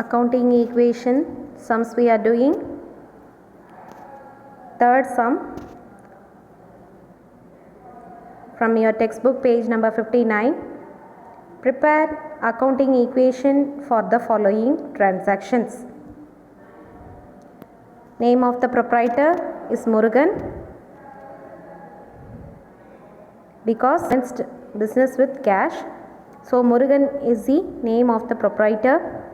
accounting equation sums we are doing. Third sum from your textbook, page number 59. Prepare accounting equation for the following transactions. Name of the proprietor is Murugan because commenced business with cash. So Murugan is the name of the proprietor.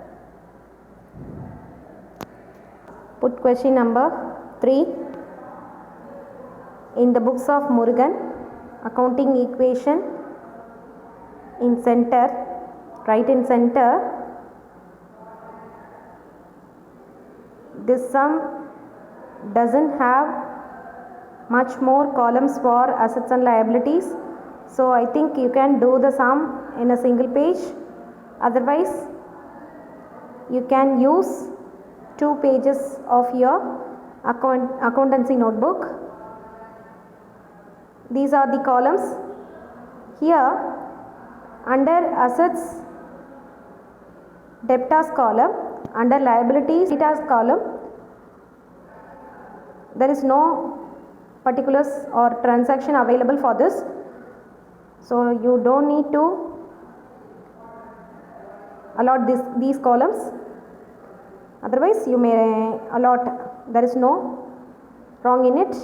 Put question number 3. In the books of Murugan, accounting equation in center, right in center, this sum doesn't have much more columns for assets and liabilities, so I think you can do the sum in a single page. Otherwise you can use 2 pages of your accountancy notebook. These are the columns. Here under assets, debtors column, under liabilities, creditors column, there is no particulars or transaction available for this, so you don't need to allot these columns. Otherwise you may allot, there is no wrong in it.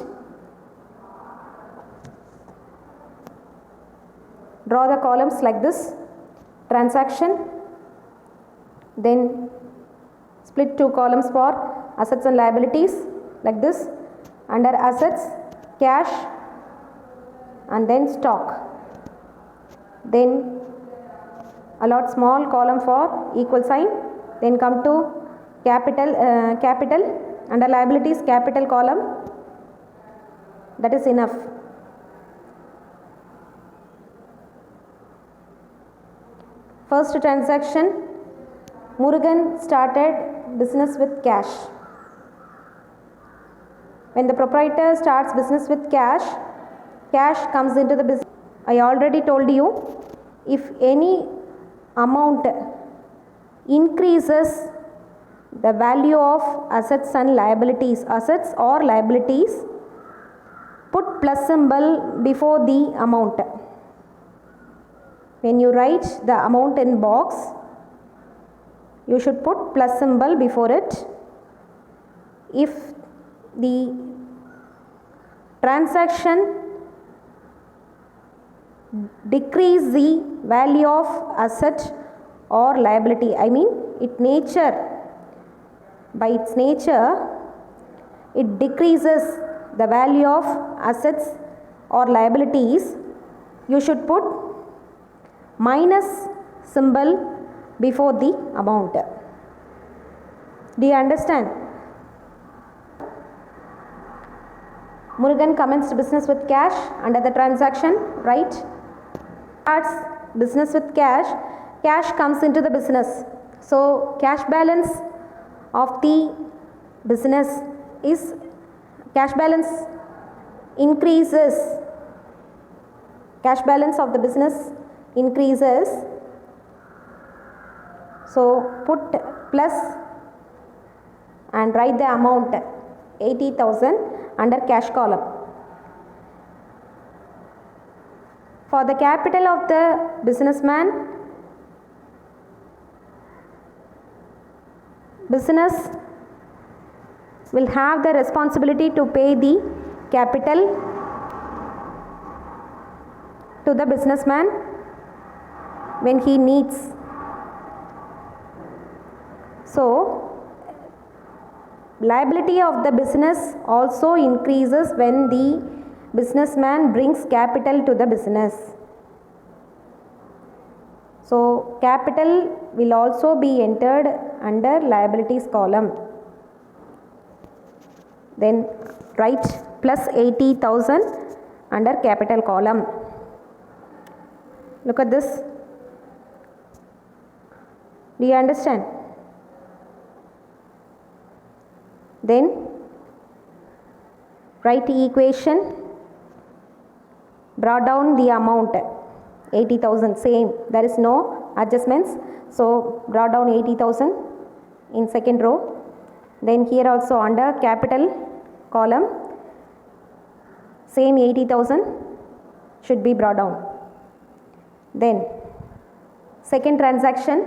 Draw the columns like this: transaction, then split 2 columns for assets and liabilities like this. Under assets, cash, and then stock. Then allot small column for equal sign. Then come to capital. Under liabilities, capital column. That is enough. First transaction, Murugan started business with cash. When the proprietor starts business with cash, cash comes into the business. I already told you, if any amount increases the value of assets and liabilities, assets or liabilities, put plus symbol before the amount. When you write the amount in box, you should put plus symbol before it. If the transaction decrease the value of asset or liability, I mean by its nature it decreases the value of assets or liabilities, you should put minus symbol before the amount. Do you understand? Murugan commenced business with cash. Under the transaction, right? Starts business with cash. Cash comes into the business. So cash balance of the business is, cash balance increases. Cash balance of the business increases. So put plus and write the amount 80,000 under cash column. For the capital of the businessman, business will have the responsibility to pay the capital to the businessman when he needs. So liability of the business also increases when the businessman brings capital to the business. So capital will also be entered under liabilities column. Then write plus 80,000 under capital column. Look at this. Do you understand? Then write the equation, brought down the amount 80,000, same, there is no adjustments, so brought down 80,000 in second row. Then here also under capital column, same 80,000 should be brought down. Then second transaction,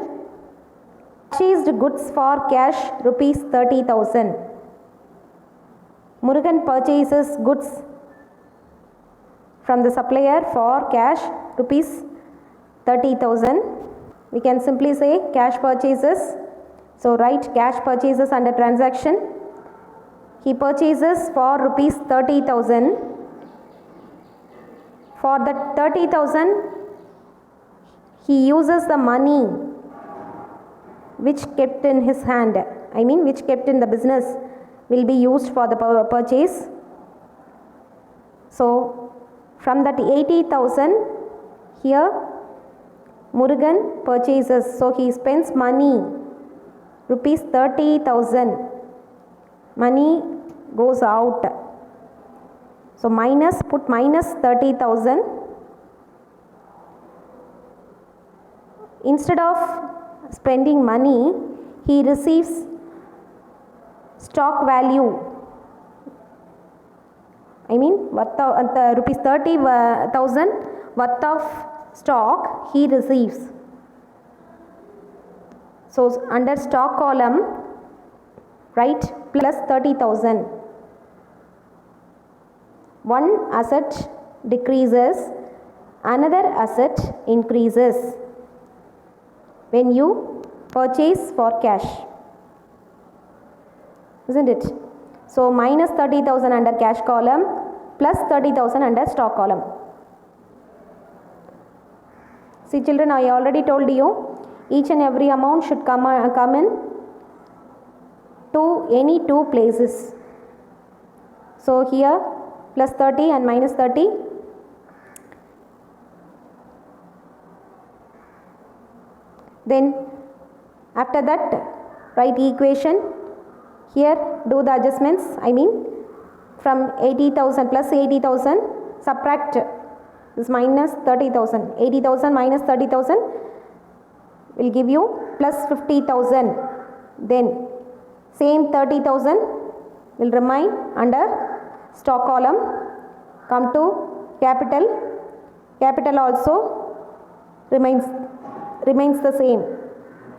purchased goods for cash rupees 30,000. Murugan purchases goods from the supplier for cash rupees 30,000. We can simply say cash purchases. So write cash purchases under transaction. He purchases for rupees 30,000. For the 30,000, he uses the money which kept in his hand, which kept in the business, will be used for the purchase. So from that 80,000, here Murugan purchases, so he spends money rupees 30,000. Money goes out. So put minus 30,000. Instead of spending money, he receives stock value. Worth of rupees 30,000 worth of stock he receives. So under stock column, write plus 30,000. One asset decreases, another asset increases when you purchase for cash, isn't it? So minus 30,000 under cash column, plus 30,000 under stock column. See children, I already told you, each and every amount should come in to any two places. So here plus 30 and minus 30. Then after that, write equation. Here do the adjustments. From 80,000 plus 80,000, subtract this minus 30,000. 80,000 minus 30,000 will give you plus 50,000. Then same 30,000 will remain under stock column. Come to capital. Capital also remains the same.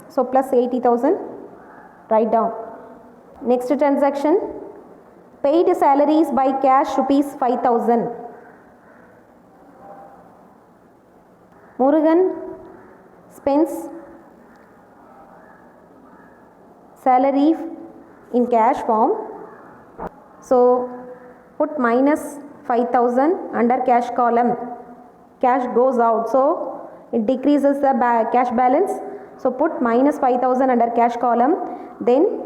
So plus 80,000, write down. Next transaction, paid salaries by cash rupees 5,000. Murugan spends salary in cash form. So put minus 5,000 under cash column. Cash goes out, so it decreases the cash balance. So put minus 5,000 under cash column. Then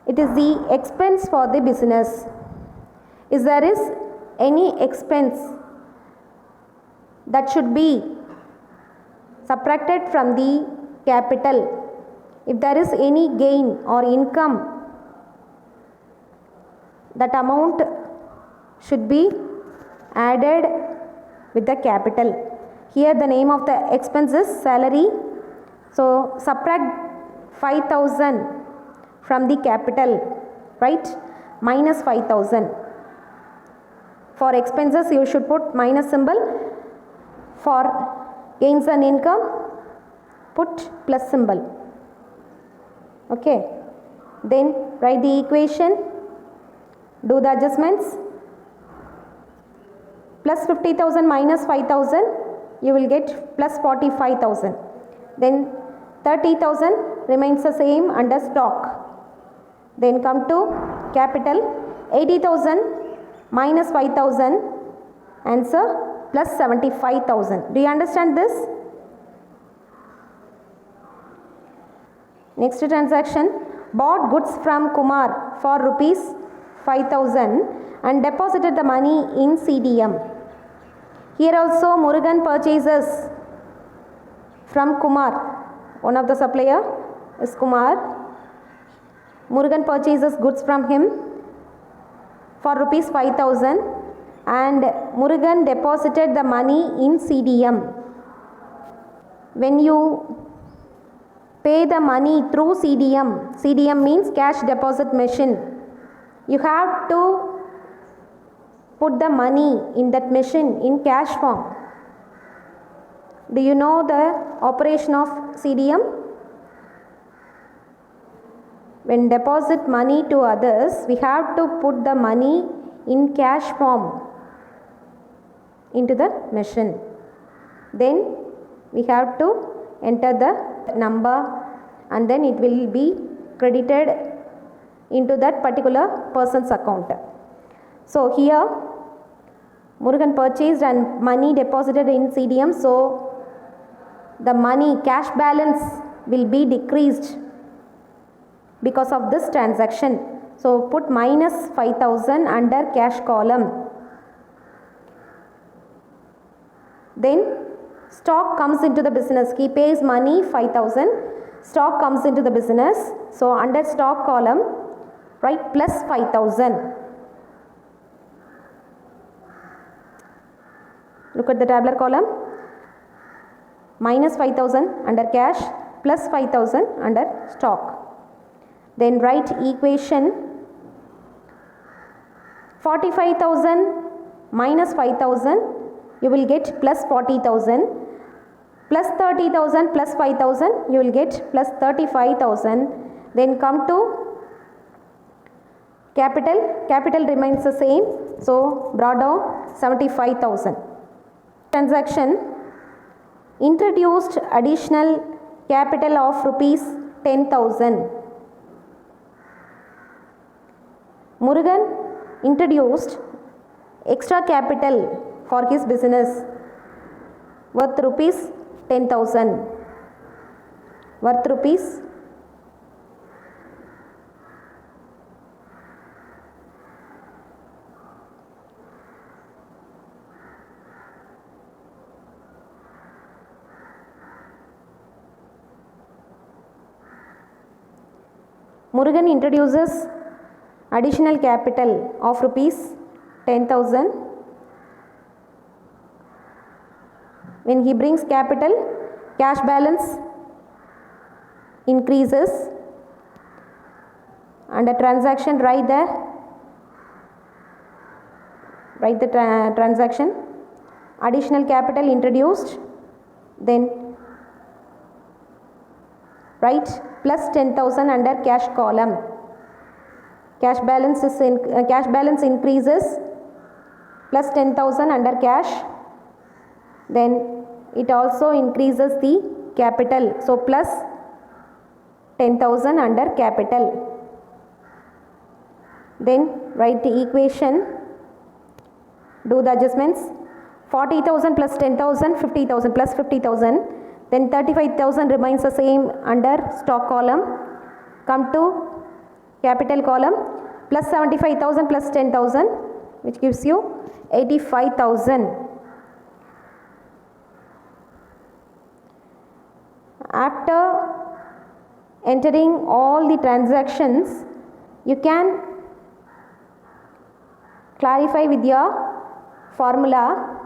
it is the expense for the business. If there is any expense that should be subtracted from the capital, if there is any gain or income, that amount should be added with the capital. Here the name of the expense is salary. So subtract 5,000 from the capital, right? Minus 5,000. For expenses you should put minus symbol. For gains and income, put plus symbol. Okay. Then write the equation. Do the adjustments. Plus 50,000 minus 5,000, you will get plus 45,000. Then 30,000 remains the same under stock. Then come to capital. 80,000 minus 5,000, answer plus 75,000. Do you understand this? Next transaction, bought goods from Kumar for rupees 5,000 and deposited the money in CDM. Here also Murugan purchases from Kumar. One of the supplier is Kumar. Murugan purchases goods from him for rupees 5,000 and Murugan deposited the money in CDM. When you pay the money through CDM. CDM means cash deposit machine. You have to put the money in that machine in cash form. Do you know the operation of CDM? When deposit money to others, we have to put the money in cash form into the machine. Then we have to enter the number and then it will be credited into that particular person's account. So here Murugan purchased and money deposited in CDM, so the money cash balance will be decreased because of this transaction. So put minus 5,000 under cash column. Then stock comes into the business. He pays money 5,000. Stock comes into the business. So under stock column, write plus 5,000. Look at the tabular column. Minus 5,000 under cash, plus 5,000 under stock. Then write equation 45,000 minus 5,000, you will get plus 40,000, plus 30,000 plus 5,000, you will get plus 35,000. Then come to capital remains the same, so brought down 75,000. Transaction introduced additional capital of rupees 10,000. Murugan introduced extra capital for his business worth rupees 10,000. Worth rupees 10,000. Murugan introduces additional capital of rupees 10,000. When he brings capital, cash balance increases. Under transaction, write the transaction. Additional capital introduced. Then write plus 10,000 under cash column. Cash balance increases, plus 10,000 under cash. Then it also increases the capital, so plus 10,000 under capital. Then write the equation, do the adjustments. 40,000 plus 10,000, 50,000 plus 50,000. Then 35,000 remains the same under stock column. Come to capital column, plus 75,000 plus 10,000, which gives you 85,000. After entering all the transactions, you can clarify with your formula.